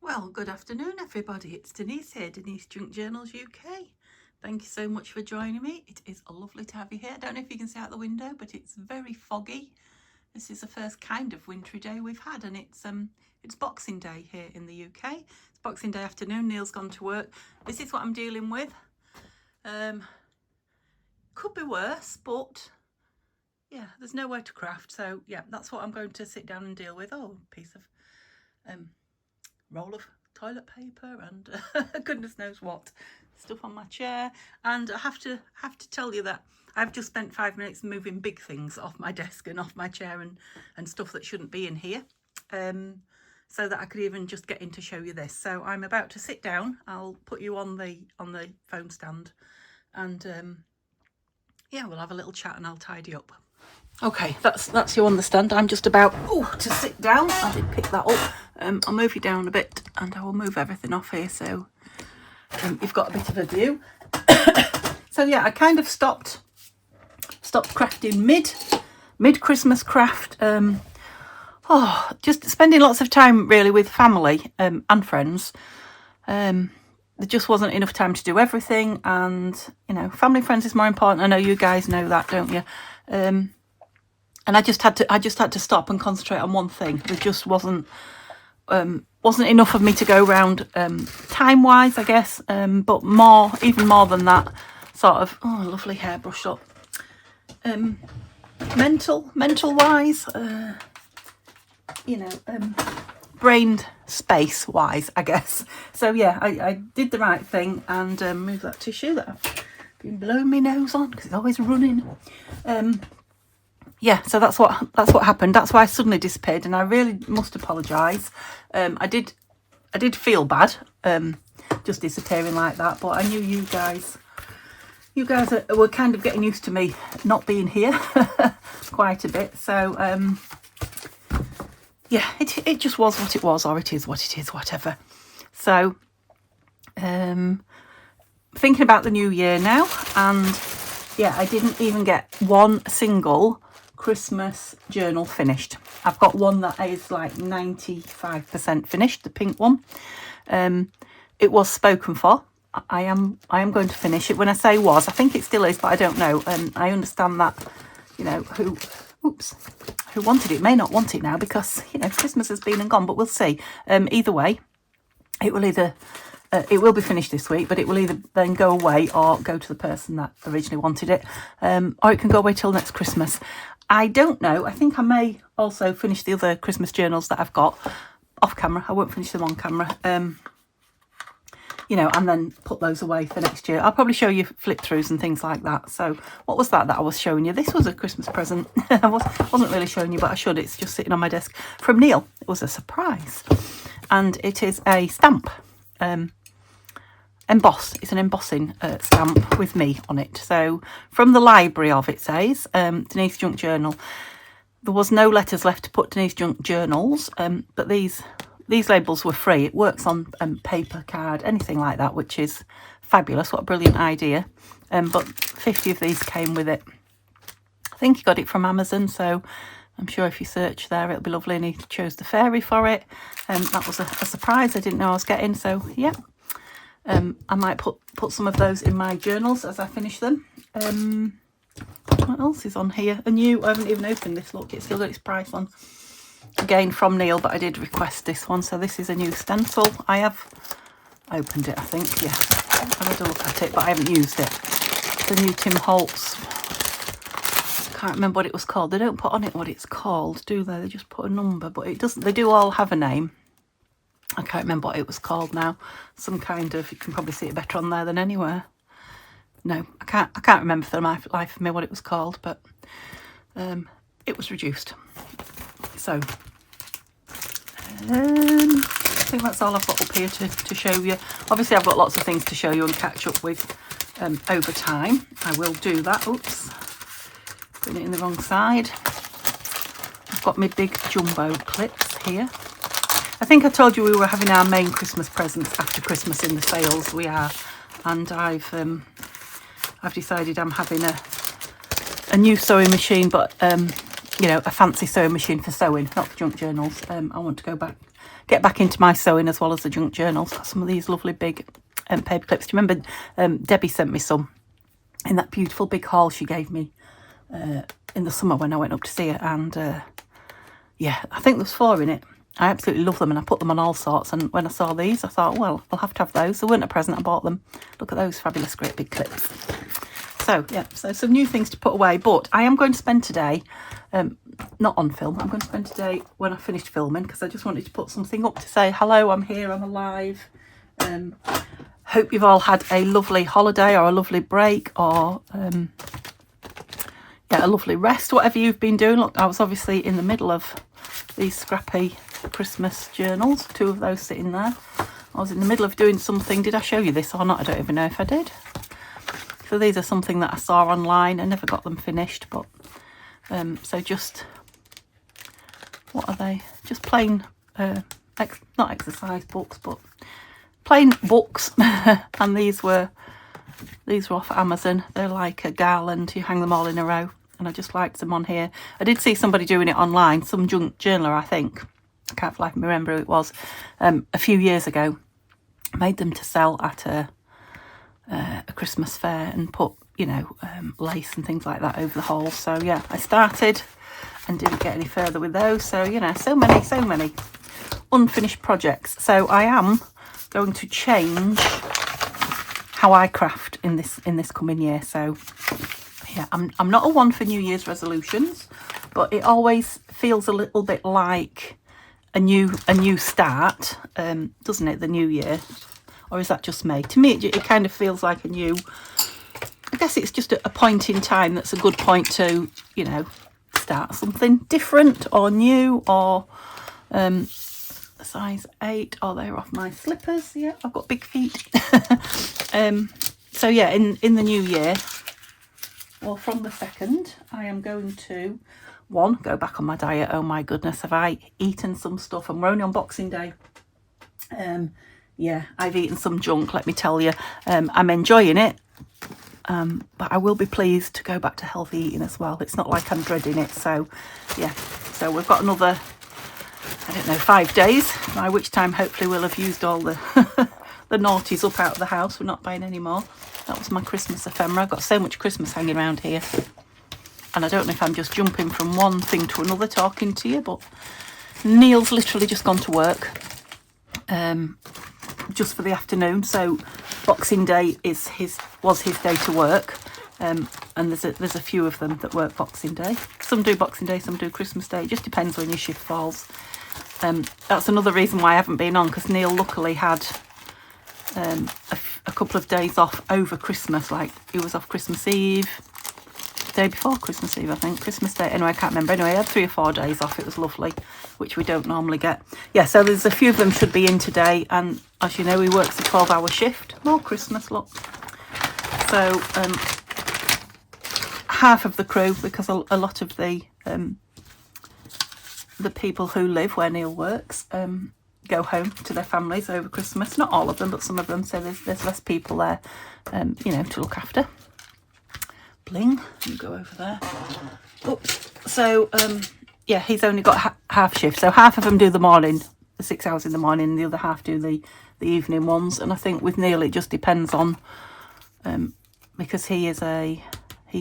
Well, good afternoon, everybody. It's Denise here, Denise Junk Journals UK. Thank you so much for joining me. It is lovely to have you here. I don't know if you can see out the window, but it's very foggy. This is the first kind of wintry day we've had, and it's Boxing Day here in the UK. It's Boxing Day afternoon. Neil's gone to work. This is what I'm dealing with. Could be worse, but yeah, there's nowhere to craft. So yeah, that's what I'm going to sit down and deal with. Oh, piece of roll of toilet paper and goodness knows what stuff on my chair. And I have to tell you that I've just spent 5 minutes moving big things off my desk and off my chair and stuff that shouldn't be in here, so that I could even just get in to show you this. So I'm about to sit down. I'll put you on the phone stand, and yeah, we'll have a little chat and I'll tidy up. Okay, that's you on the stand. I'm just about to sit down. I did pick that up. I'll move you down a bit and I will move everything off here so you've got a bit of a view. So yeah, I kind of stopped crafting mid Christmas craft. Just spending lots of time really with family and friends. There just wasn't enough time to do everything, and you know, family and friends is more important. I know you guys know that, don't you? And I just had to stop and concentrate on one thing. There just wasn't enough of me to go around time wise, I guess, but even more than that, sort of lovely hair brushed up, mental wise, brain space wise, I guess. So yeah, I did the right thing and moved that tissue that I've been blowing my nose on because it's always running. Yeah, so that's what happened. That's why I suddenly disappeared, and I really must apologise. I did feel bad, just disappearing like that. But I knew you guys were kind of getting used to me not being here quite a bit. So yeah, it just was what it was, or it is what it is, whatever. So thinking about the new year now, and yeah, I didn't even get one single Christmas journal finished. I've got one that is like 95% finished, the pink one. It was spoken for. I am going to finish it. When I say was, I think it still is, but I don't know. I understand that, you know, who wanted it may not want it now because, you know, Christmas has been and gone, but we'll see. Either way, it will be finished this week, but it will either then go away or go to the person that originally wanted it, or it can go away till next Christmas. I don't know. I think I may also finish the other Christmas journals that I've got off camera. I won't finish them on camera, you know, and then put those away for next year. I'll probably show you flip throughs and things like that. So what was that I was showing you? This was a Christmas present. I wasn't really showing you, but I should. It's just sitting on my desk from Neil. It was a surprise, and it is a stamp. Embossed. It's an embossing stamp with me on it. So from the library of, it says Denise Junk Journal. There was no letters left to put Denise Junk Journals, but these labels were free. It works on paper, card, anything like that, which is fabulous. What a brilliant idea. But 50 of these came with it. I think he got it from Amazon, so I'm sure if you search there it'll be lovely, and he chose the fairy for it. That was a surprise. I didn't know I was getting, so yeah. I might put some of those in my journals as I finish them. What else is on here? I haven't even opened this. Look, it's still got its price on. Again from Neil, but I did request this one. So this is a new stencil. I have opened it, I think. Yeah, I've had a look at it, but I haven't used it. The new Tim Holtz. Can't remember what it was called. They don't put on it what it's called, do they? They just put a number, but it doesn't. They do all have a name. I can't remember what it was called now. Some kind of, you can probably see it better on there than anywhere. No, I can't remember for the life of me what it was called, but it was reduced. So I think that's all I've got up here to show you. Obviously I've got lots of things to show you and catch up with over time. I will do that. Oops, putting it in the wrong side. I've got my big jumbo clips here. I think I told you we were having our main Christmas presents after Christmas in the sales. We are, and I've decided I'm having a new sewing machine, but you know, a fancy sewing machine for sewing, not for junk journals. I want to go back get back into my sewing as well as the junk journals. Got some of these lovely big paper clips. Do you remember Debbie sent me some in that beautiful big haul she gave me in the summer when I went up to see her? And yeah, I think there's 4 in it. I absolutely love them, and I put them on all sorts. And when I saw these, I thought, well, I'll have to have those. They weren't a present, I bought them. Look at those fabulous great big clips. So yeah, so some new things to put away. But I am going to spend today, not on film, I'm going to spend today when I finished filming, because I just wanted to put something up to say hello, I'm here, I'm alive. Hope you've all had a lovely holiday or a lovely break, or yeah, a lovely rest, whatever you've been doing. Look, I was obviously in the middle of these scrappy Christmas journals, 2 of those sitting there. I was in the middle of doing something. Did I show you this or not? I don't even know if I did. So these are something that I saw online. I never got them finished, but so just, what are they? Just plain, not exercise books, but plain books. And these were off Amazon. They're like a garland. You hang them all in a row, and I just liked them on here. I did see somebody doing it online, some junk journaler, I think. I can't for life remember who it was. A few years ago, made them to sell at a Christmas fair, and put, you know, lace and things like that over the holes. So yeah, I started and didn't get any further with those. So, you know, so many unfinished projects. So I am going to change how I craft in this coming year. So yeah, I'm not a one for New Year's resolutions, but it always feels a little bit like a new start, doesn't it? The new year, or is that just me? To me, it kind of feels like a new. I guess it's just a point in time that's a good point to, you know, start something different or new, or size 8. Oh, they're off my slippers. Yeah, I've got big feet. So yeah, in the new year, well, from the 2nd, I am going to, 1, go back on my diet. Oh my goodness, have I eaten some stuff? And we're only on Boxing Day. Yeah, I've eaten some junk, let me tell you. I'm enjoying it, but I will be pleased to go back to healthy eating as well. It's not like I'm dreading it. So yeah, so we've got another, I don't know, 5 days, by which time hopefully we'll have used all the the naughties up out of the house. We're not buying any more. That was my Christmas ephemera. I've got so much Christmas hanging around here, and I don't know if I'm just jumping from one thing to another talking to you, but Neil's literally just gone to work just for the afternoon. So Boxing Day was his day to work, and there's a few of them that work Boxing Day. Some do Boxing Day, some do Christmas Day. It just depends when your shift falls. That's another reason why I haven't been on, because Neil luckily had a couple of days off over Christmas. Like, he was off Christmas Eve, day before Christmas Eve, I think, Christmas Day. Anyway, I can't remember. Anyway, I had 3 or 4 days off. It was lovely, which we don't normally get. Yeah, so there's a few of them should be in today, and as you know, he works a 12-hour shift. More Christmas, look. So half of the crew, because a lot of the people who live where Neil works go home to their families over Christmas. Not all of them, but some of them. So there's less people there, you know, to look after. Bling, you go over there. Oops. So yeah, he's only got half shift. So half of them do the morning, the 6 hours in the morning, and the other half do the evening ones. And I think with Neil, it just depends on because he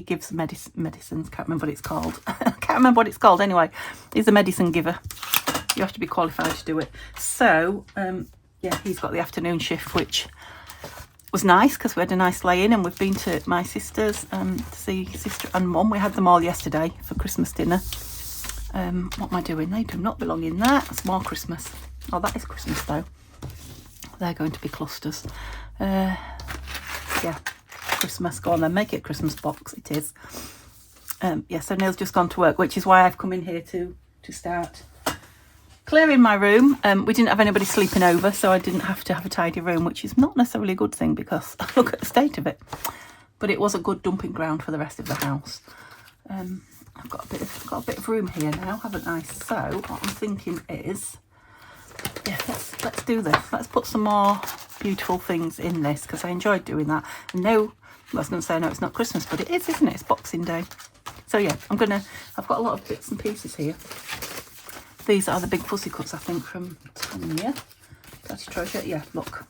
gives medicines. Can't remember what it's called. Can't remember what it's called. Anyway, he's a medicine giver. You have to be qualified to do it. So yeah, he's got the afternoon shift, which was nice because we had a nice lay-in, and we've been to my sister's to see sister and mum. We had them all yesterday for Christmas dinner. What am I doing? They do not belong in there. It's more Christmas. Oh, that is Christmas though. They're going to be clusters. Yeah, Christmas. Go on then, make it a Christmas box. It is. Yeah, so Neil's just gone to work, which is why I've come in here to start clearing my room. We didn't have anybody sleeping over, so I didn't have to have a tidy room, which is not necessarily a good thing because look at the state of it. But it was a good dumping ground for the rest of the house. I've got a bit of room here now, haven't I? So what I'm thinking is, yeah, let's do this. Let's put some more beautiful things in this because I enjoyed doing that. And no, I was going to say no, it's not Christmas, but it is, isn't it? It's Boxing Day. So yeah, I've got a lot of bits and pieces here. These are the big fussy cuts, I think, from Tanya. That's treasure. Yeah, look.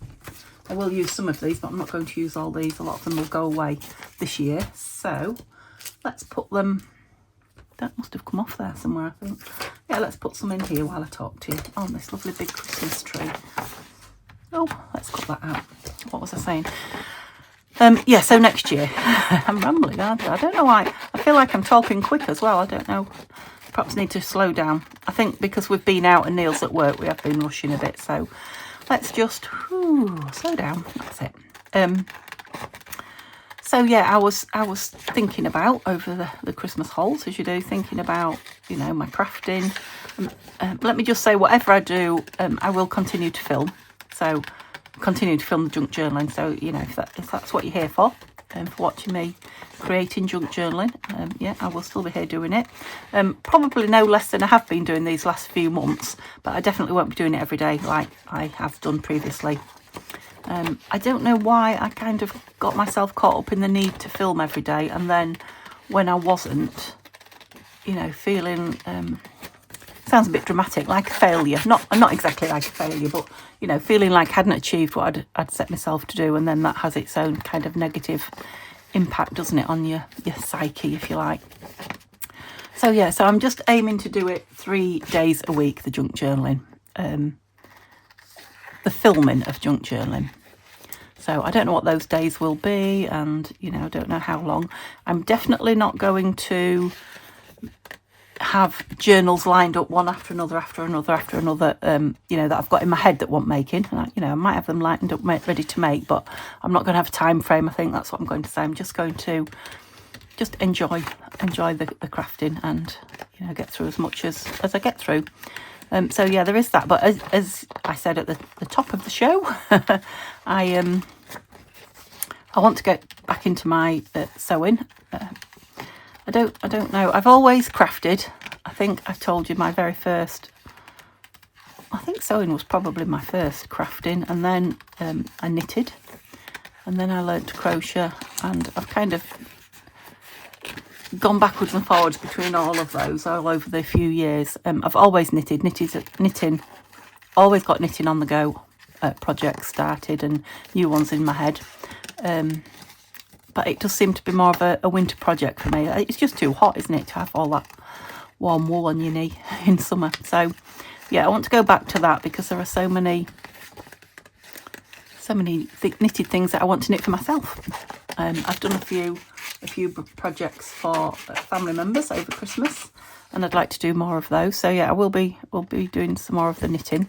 I will use some of these, but I'm not going to use all these. A lot of them will go away this year. So let's put them... That must have come off there somewhere, I think. Yeah, let's put some in here while I talk to you on this lovely big Christmas tree. Oh, let's cut that out. What was I saying? Yeah, so next year. I'm rambling, aren't I? I don't know why. I feel like I'm talking quick as well. I don't know. Perhaps need to slow down. I think because we've been out and Neil's at work, we have been rushing a bit. So let's just slow down. That's it. So yeah, I was thinking about over the Christmas hauls, as you do, thinking about, you know, my crafting. Let me just say, whatever I do, I will continue to film. So continue to film the junk journaling. So, you know, if that's what you're here for watching me creating junk journaling, yeah, I will still be here doing it. Probably no less than I have been doing these last few months, but I definitely won't be doing it every day like I have done previously. I don't know why I kind of got myself caught up in the need to film every day, and then when I wasn't, you know, feeling, sounds a bit dramatic, like a failure. Not exactly like a failure, but, you know, feeling like I hadn't achieved what I'd set myself to do, and then that has its own kind of negative impact, doesn't it, on your psyche, if you like. So yeah, so I'm just aiming to do it 3 days a week, the junk journaling. The filming of junk journaling. So I don't know what those days will be, and, you know, I don't know how long. I'm definitely not going to have journals lined up one after another, you know, that I've got in my head that want making. And you know, I might have them lined up, ready to make, but I'm not going to have a time frame. I think that's what I'm going to say. I'm just going to just enjoy the crafting, and, you know, get through as much as I get through. So yeah, there is that. But as I said at the top of the show, I want to get back into my sewing. I don't know. I've always crafted. I think I've told you my very first. I think sewing was probably my first crafting, and then I knitted, and then I learnt to crochet, and I've kind of gone backwards and forwards between all of those all over the few years. I've always knitting, always got knitting on the go, projects started and new ones in my head. But it does seem to be more of a winter project for me. It's just too hot, isn't it, to have all that warm wool on your knee in summer. So yeah, I want to go back to that because there are so many knitted things that I want to knit for myself. I've done a few projects for family members over Christmas, and I'd like to do more of those. So yeah, we'll be doing some more of the knitting.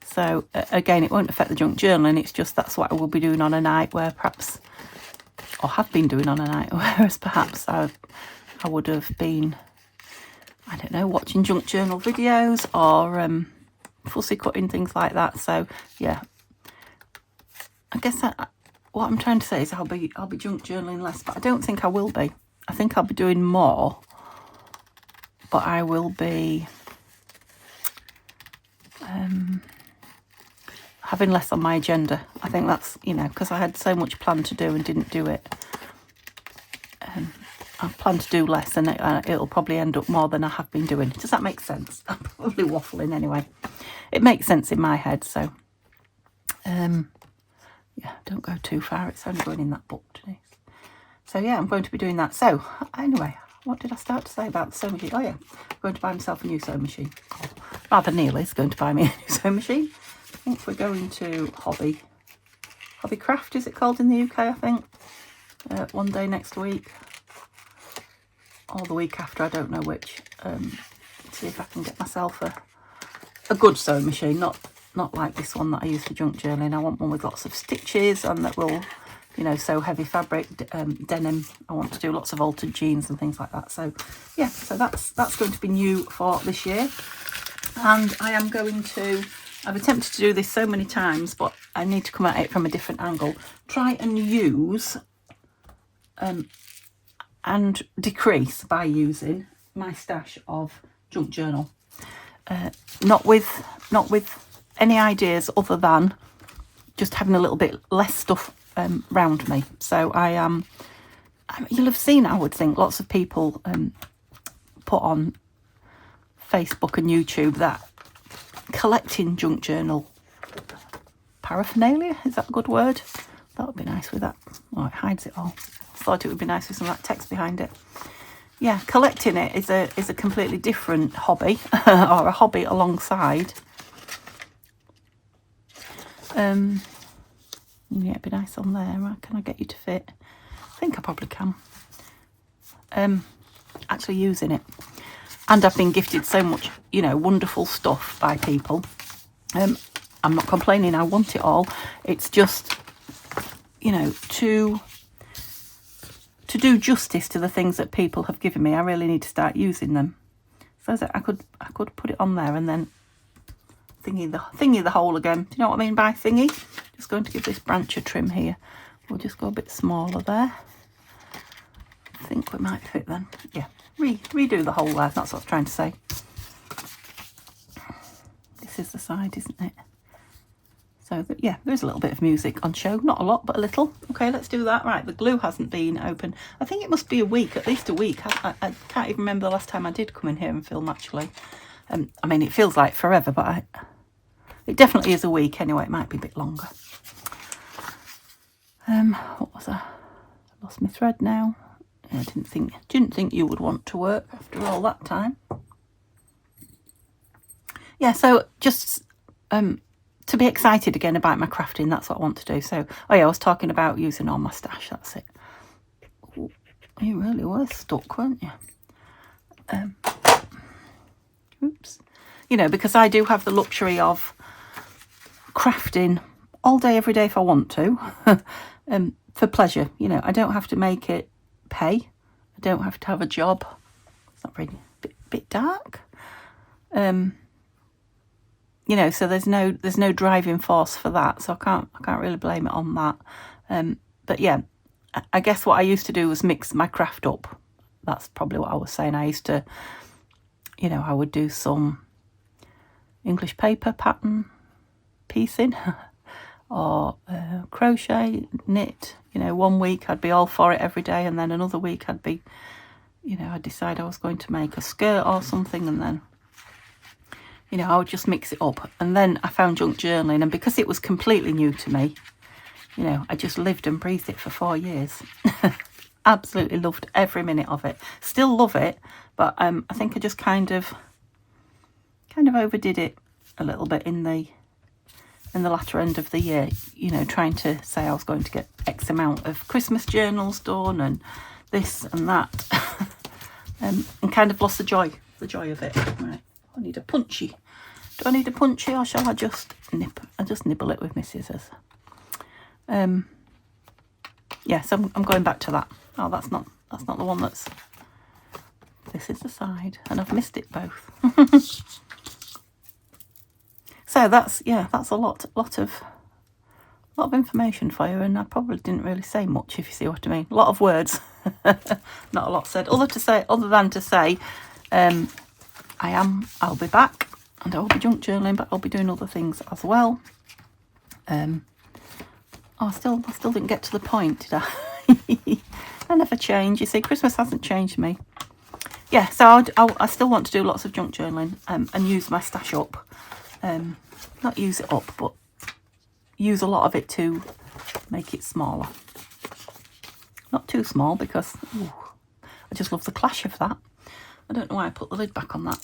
So again, it won't affect the junk journaling. It's just that's what I will be doing on a night where perhaps, or have been doing on a night, whereas perhaps I would have been, I don't know, watching junk journal videos or fussy cutting, things like that. So yeah, I guess what I'm trying to say is I'll be junk journaling less, but I don't think I will be. I think I'll be doing more, but I will be having less on my agenda. I think that's, you know, because I had so much planned to do and didn't do it. I plan to do less, and it'll probably end up more than I have been doing. Does that make sense? I'm probably waffling anyway. It makes sense in my head, so yeah, don't go too far. It's only going in that book today. So yeah, I'm going to be doing that. So anyway, what did I start to say about the sewing machine? Oh yeah, I'm going to buy myself a new sewing machine. Oh, rather, Neil is going to buy me a new sewing machine. I think we're going to Hobbycraft, is it called in the UK, I think. One day next week, or the week after, I don't know which. See if I can get myself a good sewing machine, not like this one that I use for junk journaling. I want one with lots of stitches and that will, you know, sew heavy fabric, denim. I want to do lots of altered jeans and things like that. So yeah, so that's going to be new for this year. And I am going to, I've attempted to do this so many times, but I need to come at it from a different angle. Try and use and decrease by using my stash of junk journal. Not with any ideas other than just having a little bit less stuff round me. So I am, you'll have seen, I would think, lots of people put on Facebook and YouTube that collecting junk journal paraphernalia, is that a good word? That would be nice with that. Oh, it hides it all. I thought it would be nice with some of that text behind it. Yeah, collecting it is a completely different hobby, or a hobby alongside. Yeah, it'd be nice on there. Can I get you to fit? I think I probably can. Actually using it. And I've been gifted so much, you know, wonderful stuff by people. I'm not complaining, I want it all. It's just, you know, to do justice to the things that people have given me, I really need to start using them. So I could put it on there and then thingy the hole again. Do you know what I mean by thingy? Just going to give this branch a trim here. We'll just go a bit smaller there. I think we might fit then. Yeah, redo the hole there. That's what I was trying to say. This is the side, isn't it? So yeah, there's a little bit of music on show. Not a lot, but a little. Okay, let's do that. Right, the glue hasn't been open. I think it must be a week, at least a week. I can't even remember the last time I did come in here and film, actually. I mean, it feels like forever, but it definitely is a week anyway. It might be a bit longer. What was I? I lost my thread now. I didn't think you would want to work after all that time. Yeah, so just to be excited again about my crafting, that's what I want to do. So, oh yeah, I was talking about using all my stash, that's it. Ooh, you really were stuck, weren't you? Oops. You know, because I do have the luxury of crafting all day, every day if I want to, for pleasure. You know, I don't have to make it pay. I don't have to have a job. It's not really bit dark. You know, so there's no driving force for that, so I can't really blame it on that. But yeah, I guess what I used to do was mix my craft up. That's probably what I was saying. I used to, you know, I would do some English paper pattern piecing or crochet, knit. You know, one week I'd be all for it every day, and then another week I'd be, you know, I'd decide I was going to make a skirt or something, and then, you know, I would just mix it up. And then I found junk journaling, and because it was completely new to me, you know, I just lived and breathed it for 4 years. Absolutely loved every minute of it. Still love it, but I think I just kind of overdid it a little bit in the latter end of the year. You know, trying to say I was going to get X amount of Christmas journals done and this and that, and kind of lost the joy of it. Right, I need a punchy. Do I need a punchy, or shall I just nibble it with my scissors? Yeah, so I'm going back to that. Oh, that's not the one that's... This is the side, and I've missed it both. So that's a lot of information for you, and I probably didn't really say much, if you see what I mean. A lot of words, not a lot said. Other than to say, I'll be back, and I will be junk journaling, but I'll be doing other things as well. I still didn't get to the point, did I? I never change. You see, Christmas hasn't changed me. Yeah, so I still want to do lots of junk journaling and use my stash up. Not use it up, but use a lot of it to make it smaller. Not too small, because I just love the clash of that. I don't know why I put the lid back on that.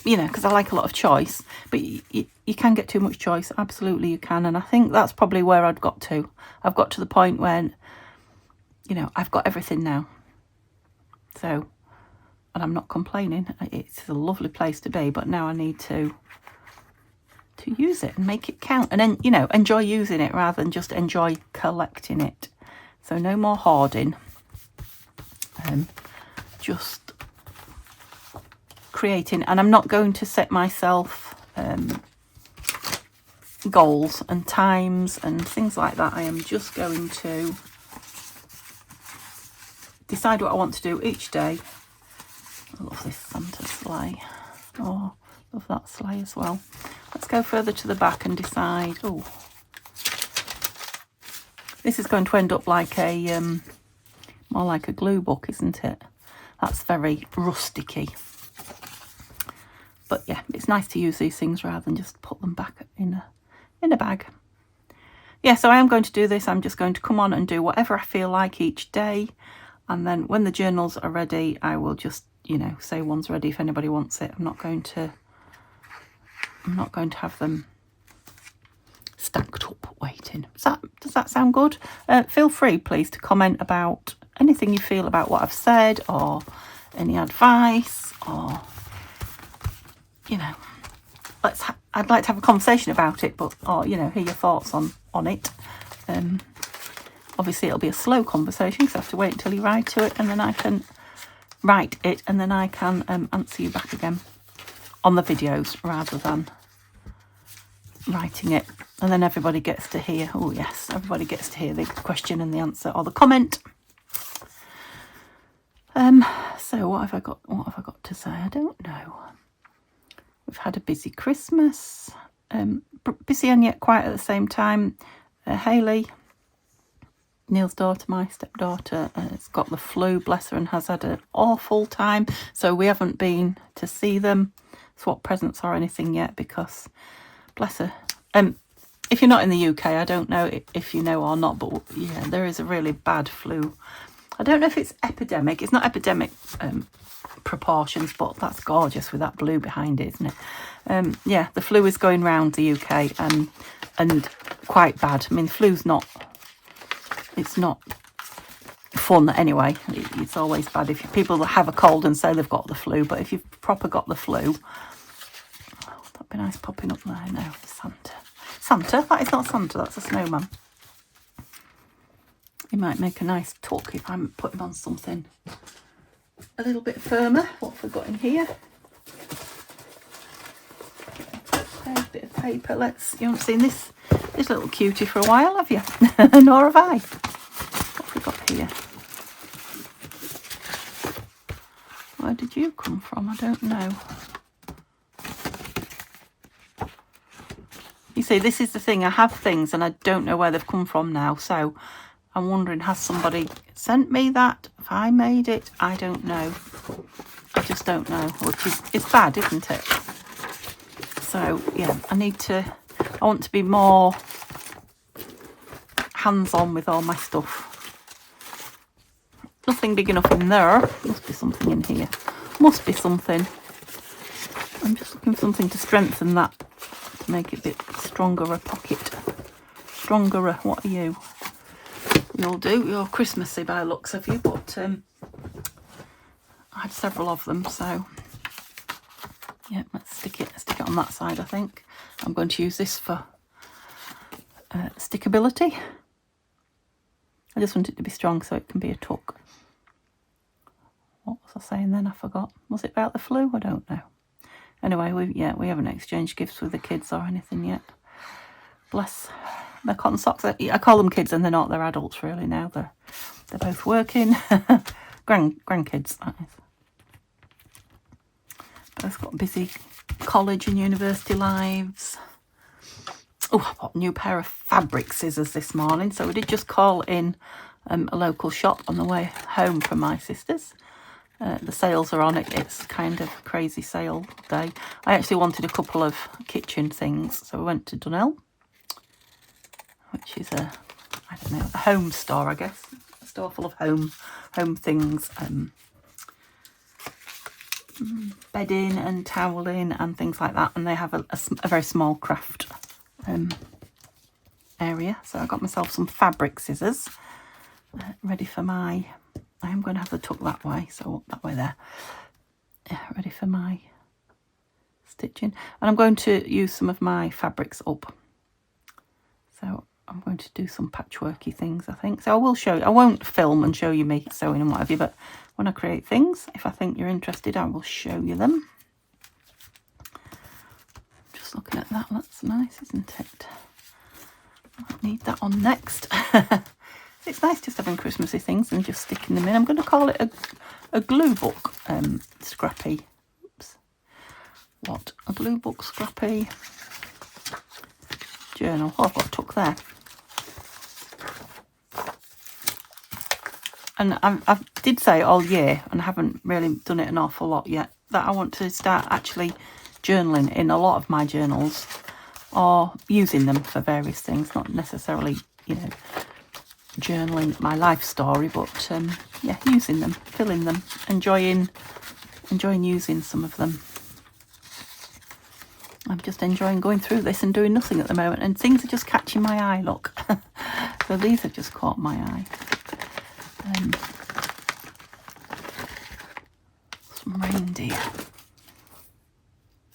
You know, because I like a lot of choice, but you can get too much choice. Absolutely you can, and I think that's probably where I've got to. I've got to the point when, you know, I've got everything now. So, and I'm not complaining. It's a lovely place to be, but now I need to use it and make it count, and then, you know, enjoy using it rather than just enjoy collecting it. So no more hoarding. Just creating, and I'm not going to set myself goals and times and things like that. I am just going to decide what I want to do each day. I love this Santa sleigh. Oh, love that sleigh as well. Let's go further to the back and decide. Oh, this is going to end up like a more like a glue book, isn't it? That's very rusticy. But yeah, it's nice to use these things rather than just put them back in a bag. Yeah, so I am going to do this. I'm just going to come on and do whatever I feel like each day. And then when the journals are ready, I will just, you know, say one's ready if anybody wants it. I'm not going to have them stacked up waiting. Does that sound good? Feel free, please, to comment about anything you feel about what I've said, or any advice, or, you know, I'd like to have a conversation about it, or, you know, hear your thoughts on it. Obviously it'll be a slow conversation because I have to wait until you write it, and then I can answer you back again on the videos rather than writing it, and then everybody gets to hear, oh yes, everybody gets to hear the question and the answer, or the comment. So what have I got to say? I don't know. We've had a busy Christmas, busy and yet quiet at the same time. Hayley, Neil's daughter, my stepdaughter, has got the flu, bless her, and has had an awful time. So we haven't been to see them, swap presents or anything yet, because bless her. If you're not in the UK, I don't know if you know or not, but yeah, there is a really bad flu. I don't know if it's epidemic. It's not epidemic proportions, but that's gorgeous with that blue behind it, isn't it? Yeah, the flu is going round the UK and quite bad. I mean, the flu's not, it's not fun anyway. It's always bad if people have a cold and say they've got the flu, but if you've proper got the flu, oh, that'd be nice popping up there now. Santa, that is not Santa, that's a snowman. He might make a nice tuck if I put him on something a little bit firmer. What have we got in here? A bit of paper. You haven't seen this little cutie for a while, have you? Nor have I. What have we got here? Where did you come from? I don't know. You see, this is the thing. I have things and I don't know where they've come from now. So I'm wondering, has somebody sent me that? Have I made it? I don't know. I just don't know. Which is, it's bad, isn't it? So, yeah, I want to be more hands-on with all my stuff. Nothing big enough in there. Must be something in here. Must be something. I'm just looking for something to strengthen that, to make it a bit stronger a pocket. Stronger a, what are you? You'll do. You're Christmassy by looks of you, but I had several of them, so yeah, let's stick it on that side. I think I'm going to use this for stickability. I just want it to be strong so it can be a tuck. What was I saying then? I forgot. Was it about the flu? I don't know. Anyway, we haven't exchanged gifts with the kids or anything yet. Bless their cotton socks. I call them kids and they're not. They're adults really now. They're both working. Grandkids, that is. Both got busy college and university lives. Oh, I bought a new pair of fabric scissors this morning. So we did just call in a local shop on the way home from my sister's. The sales are on it. It's kind of crazy sale day. I actually wanted a couple of kitchen things, so we went to Dunelm, which is a home store, I guess. A store full of home things, bedding and toweling and things like that. And they have a very small craft area. So I got myself some fabric scissors ready for my... I am going to have the tuck that way, so that way there. Yeah, ready for my stitching. And I'm going to use some of my fabrics up. So I'm going to do some patchworky things, I think. So I will show you. I won't film and show you me sewing and what have you, but when I create things, if I think you're interested, I will show you them. Just looking at that, that's nice, isn't it? I need that on next. It's nice just having Christmassy things and just sticking them in. I'm going to call it a glue book scrappy. Oops. What? A glue book scrappy journal. Oh, I've got a tuck there. And I did say all year, and I haven't really done it an awful lot yet, that I want to start actually journaling in a lot of my journals, or using them for various things, not necessarily, you know, journaling my life story, but yeah, using them, filling them, enjoying using some of them. I'm just enjoying going through this and doing nothing at the moment, and things are just catching my eye, look. So these have just caught my eye. Some reindeer.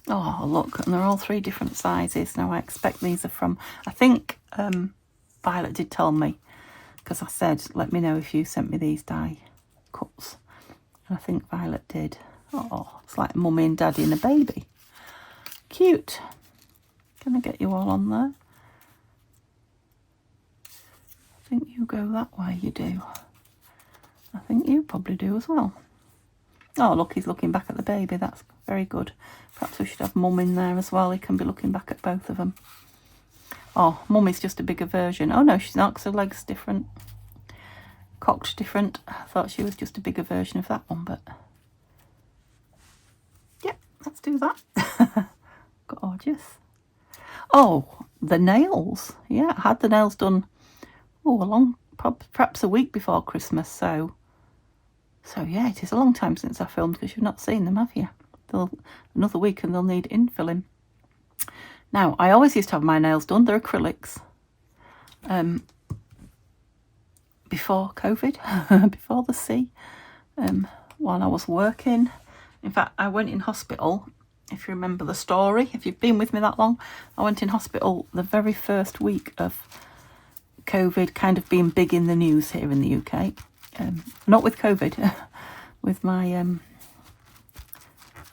Oh, look, and they're all 3 different sizes. Now, I expect these are from, I think Violet did tell me, because I said, let me know if you sent me these die cuts. And I think Violet did. Oh, it's like mummy and daddy and a baby. Cute. Can I get you all on there? I think you go that way, you do. I think you probably do as well. Oh, look, he's looking back at the baby. That's very good. Perhaps we should have Mum in there as well. He can be looking back at both of them. Oh, Mummy's just a bigger version. Oh, no, she's not, because her leg's different. Cocked different. I thought she was just a bigger version of that one, but... Yep, let's do that. Gorgeous. Oh, the nails. Yeah, I had the nails done, perhaps a week before Christmas, so yeah, it is a long time since I filmed, because you've not seen them, have you? Another week and they'll need infilling. Now, I always used to have my nails done. They're acrylics. Before COVID, before the sea, while I was working. In fact, I went in hospital, if you remember the story, if you've been with me that long. I went in hospital the very first week of COVID kind of being big in the news here in the UK. Not with COVID, with my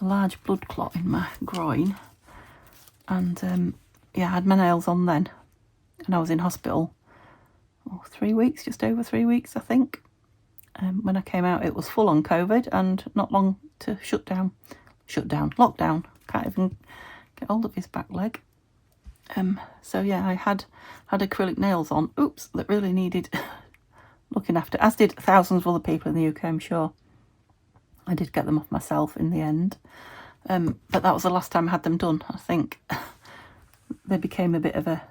large blood clot in my groin. And yeah, I had my nails on then, and I was in hospital 3 weeks, just over 3 weeks, I think. When I came out, it was full on COVID and not long to lockdown. Can't even get hold of his back leg. So yeah, I had acrylic nails on, that really needed looking after, as did thousands of other people in the UK, I'm sure. I did get them off myself in the end. But that was the last time I had them done. I think they became a bit of a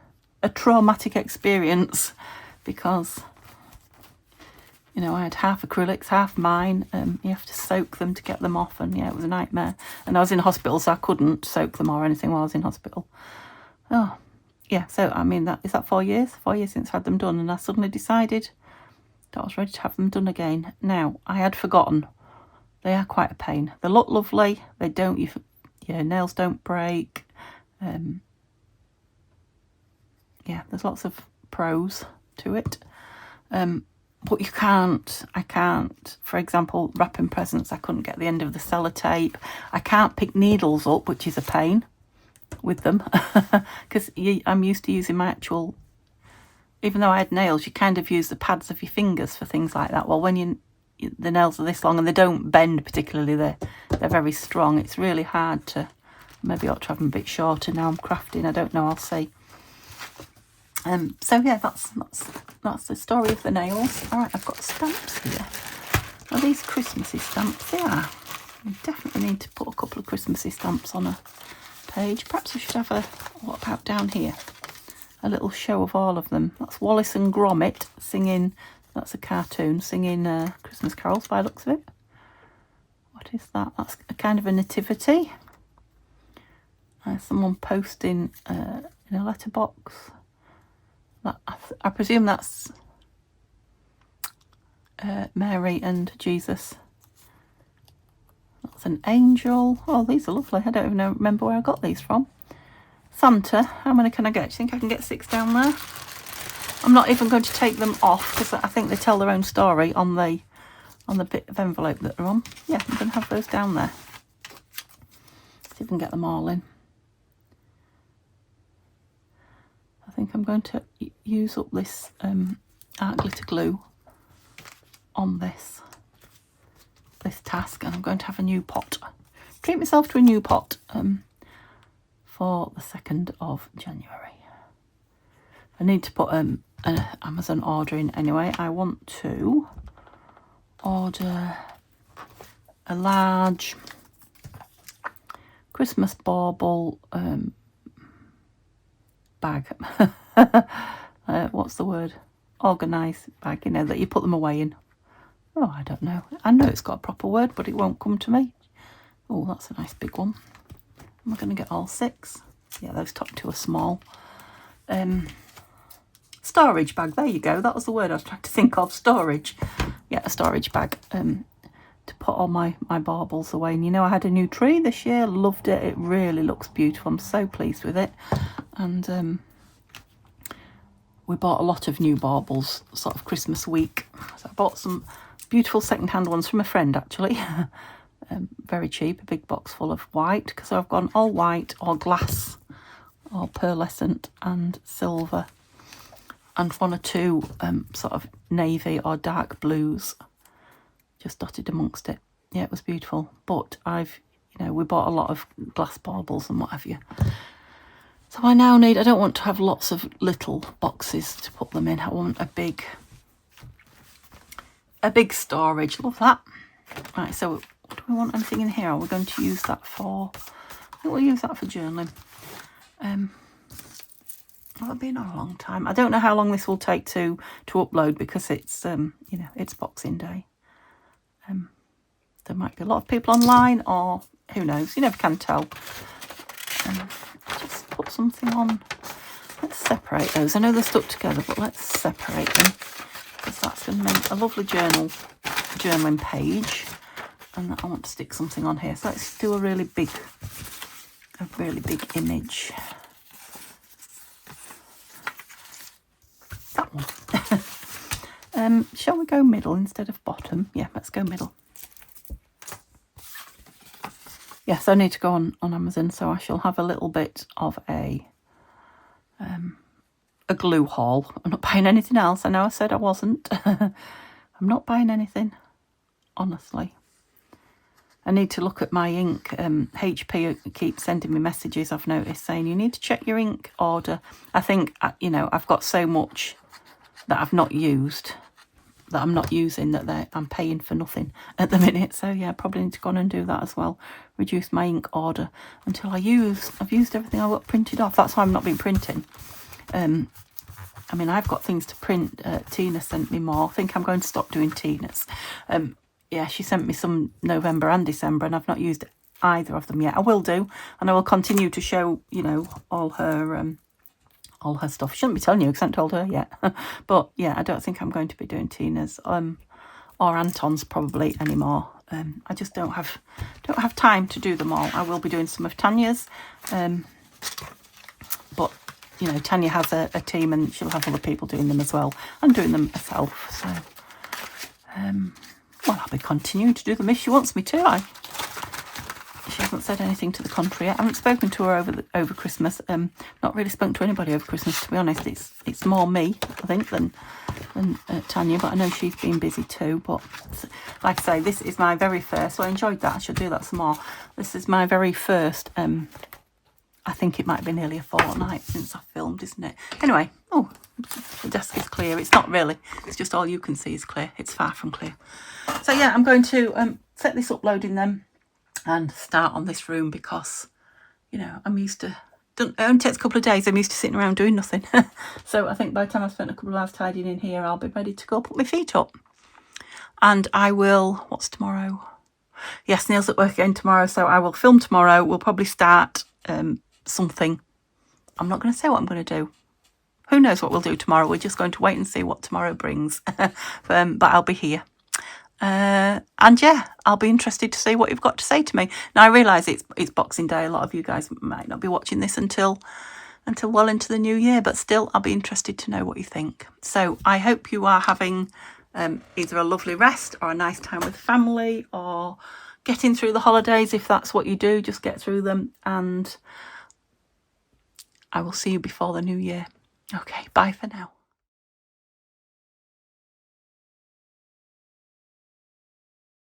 traumatic experience, because, you know, I had half acrylics, half mine. You have to soak them to get them off, and yeah, it was a nightmare. And I was in hospital, so I couldn't soak them or anything while I was in hospital. Oh, yeah, so, I mean, is that 4 years? 4 years since I had them done, and I suddenly decided that I was ready to have them done again. Now, I had forgotten. They are quite a pain. They look lovely. They don't, your nails don't break. Yeah, there's lots of pros to it. But I can't, for example, wrapping presents, I couldn't get the end of the sellotape. I can't pick needles up, which is a pain with them, because I'm used to using my actual, even though I had nails, you kind of use the pads of your fingers for things like that. Well, when the nails are this long and they don't bend particularly, they're very strong. It's really hard to, maybe I ought to have them a bit shorter now I'm crafting, I don't know, I'll see. So yeah, that's the story of the nails. All right, I've got stamps here. Are these Christmassy stamps? They are. We definitely need to put a couple of Christmassy stamps on a page. Perhaps we should have what about down here? A little show of all of them. That's Wallace and Gromit singing, that's a cartoon, singing Christmas carols by the looks of it. What is that? That's a kind of a nativity. Someone posting in a letterbox. I presume that's Mary and Jesus. That's an angel. Oh, these are lovely. I don't even remember where I got these from. Santa. How many can I get? Do you think I can get 6 down there? I'm not even going to take them off, because I think they tell their own story on the bit of envelope that they're on. Yeah, I'm going to have those down there. See if we can get them all in. I think I'm going to use up this art glitter glue on this task, and I'm going to have a new pot. Treat myself to a new pot for the 2nd of January. I need to put an Amazon order in anyway. I want to order a large Christmas bauble bag. What's the word? Organised bag, you know, that you put them away in. Oh, I don't know. I know it's got a proper word, but it won't come to me. Oh, that's a nice big one. Am I going to get all 6? Yeah, those top 2 are small. Storage bag, there you go. That was the word I was trying to think of. Storage. Yeah, a storage bag to put all my baubles away. And you know, I had a new tree this year. Loved it. It really looks beautiful. I'm so pleased with it. And we bought a lot of new baubles sort of Christmas week. So I bought some beautiful second-hand ones from a friend, actually. Very cheap, a big box full of white, because I've gone all white or glass or pearlescent and silver, and 1 or 2 sort of navy or dark blues just dotted amongst it. Yeah, it was beautiful. But we bought a lot of glass baubles and what have you. So I now I don't want to have lots of little boxes to put them in. I want a big storage. Love that. Right, so do we want anything in here? Are we going to use that for... I think we'll use that for journaling. Well, it's been a long time. I don't know how long this will take to upload, because it's it's Boxing Day. There might be a lot of people online, or who knows? You never can tell. Just put something on. Let's separate those. I know they're stuck together, but let's separate them, because that's going to make a lovely journaling page. And I want to stick something on here. So let's do a really big image. That one. Shall we go middle instead of bottom? Yeah, let's go middle. Yes, I need to go on Amazon, so I shall have a little bit of a glue haul. I'm not buying anything else. I know I said I wasn't. I'm not buying anything, honestly. I need to look at my ink. HP keeps sending me messages, I've noticed, saying you need to check your ink order. I think, I've got so much that I've not used, that I'm not using, that I'm paying for nothing at the minute. So yeah, I probably need to go on and do that as well. Reduce my ink order until I've used everything I got printed off. That's why I've not been printing. I mean, I've got things to print. Tina sent me more. I think I'm going to stop doing Tina's. Yeah, she sent me some November and December, and I've not used either of them yet. I will do, and I will continue to show, all her stuff. She shouldn't be telling you because I haven't told her yet. But yeah, I don't think I'm going to be doing Tina's or Anton's probably anymore. I just don't have time to do them all. I will be doing some of Tanya's, but Tanya has a team, and she'll have other people doing them as well. I'm doing them myself, so well, I'll be continuing to do them if she wants me to. She hasn't said anything to the contrary yet. I haven't spoken to her over Christmas. Not really spoken to anybody over Christmas, to be honest. It's more me, I think, than Tanya, but I know she's been busy too. But like I say, this is my very first. So I enjoyed that. I should do that some more. This is my very first. I think it might be nearly a fortnight since I filmed, isn't it? Anyway, oh, the desk is clear. It's not really. It's just all you can see is clear. It's far from clear. So yeah, I'm going to set this uploading then and start on this room, because, I'm used to... It only takes a couple of days. I'm used to sitting around doing nothing. So I think by the time I've spent a couple of hours tidying in here, I'll be ready to go put my feet up. And I will... What's tomorrow? Yes, Neil's at work again tomorrow, so I will film tomorrow. We'll probably start something. I'm not going to say what I'm going to do. Who knows what we'll do tomorrow? We're just going to wait and see what tomorrow brings. But I'll be here. And yeah, I'll be interested to see what you've got to say to me. Now, I realise it's Boxing Day. A lot of you guys might not be watching this until well into the new year, but still, I'll be interested to know what you think. So I hope you are having either a lovely rest or a nice time with family, or getting through the holidays. If that's what you do, just get through them, and I will see you before the new year. Okay, bye for now.